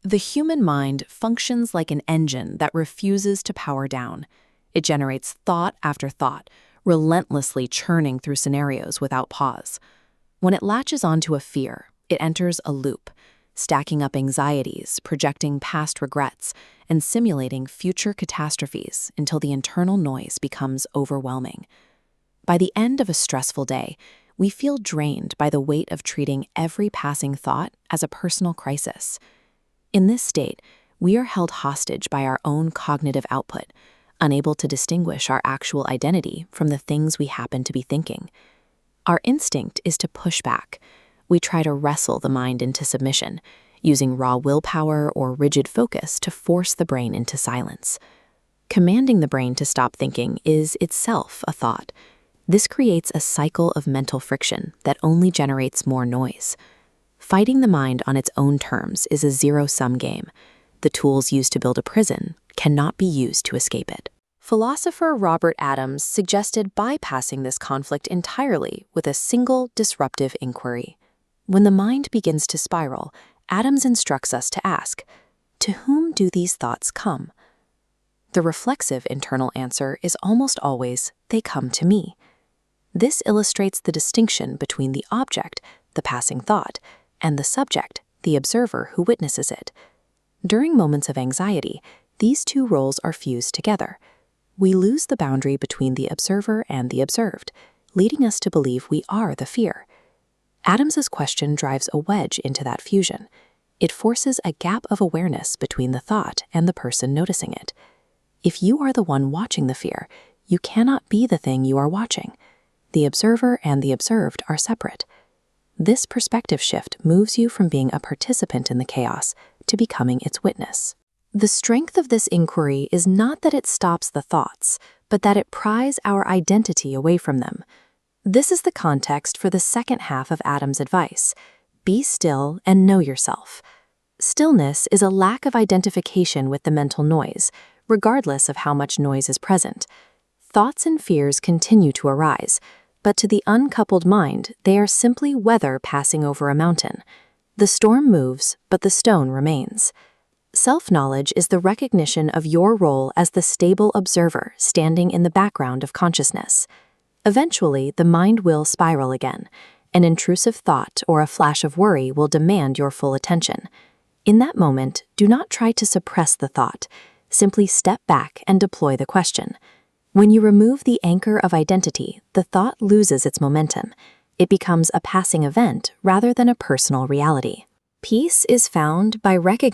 The human mind functions like an engine that refuses to power down. It generates thought after thought, relentlessly churning through scenarios without pause. When it latches onto a fear, it enters a loop, stacking up anxieties, projecting past regrets, and simulating future catastrophes until the internal noise becomes overwhelming. By the end of a stressful day, we feel drained by the weight of treating every passing thought as a personal crisis. In this state, we are held hostage by our own cognitive output, unable to distinguish our actual identity from the things we happen to be thinking. Our instinct is to push back. We try to wrestle the mind into submission, using raw willpower or rigid focus to force the brain into silence. Commanding the brain to stop thinking is itself a thought. This creates a cycle of mental friction that only generates more noise. Fighting the mind on its own terms is a zero-sum game. The tools used to build a prison cannot be used to escape it. Philosopher Robert Adams suggested bypassing this conflict entirely with a single disruptive inquiry. When the mind begins to spiral, Adams instructs us to ask, "To whom do these thoughts come?" The reflexive internal answer is almost always, "They come to me." This illustrates the distinction between the object, the passing thought, and the subject, the observer who witnesses it. During moments of anxiety, these two roles are fused together. We lose the boundary between the observer and the observed, leading us to believe we are the fear. Adams's question drives a wedge into that fusion. It forces a gap of awareness between the thought and the person noticing it. If you are the one watching the fear, you cannot be the thing you are watching. The observer and the observed are separate. This perspective shift moves you from being a participant in the chaos to becoming its witness. The strength of this inquiry is not that it stops the thoughts, but that it pries our identity away from them. This is the context for the second half of Adam's advice. Be still and know yourself. Stillness is a lack of identification with the mental noise, regardless of how much noise is present. Thoughts and fears continue to arise, but to the uncoupled mind, they are simply weather passing over a mountain. The storm moves, but the stone remains. Self-knowledge is the recognition of your role as the stable observer standing in the background of consciousness. Eventually, the mind will spiral again. An intrusive thought or a flash of worry will demand your full attention. In that moment, do not try to suppress the thought. Simply step back and deploy the question. When you remove the anchor of identity, the thought loses its momentum. It becomes a passing event rather than a personal reality. Peace is found by recognizing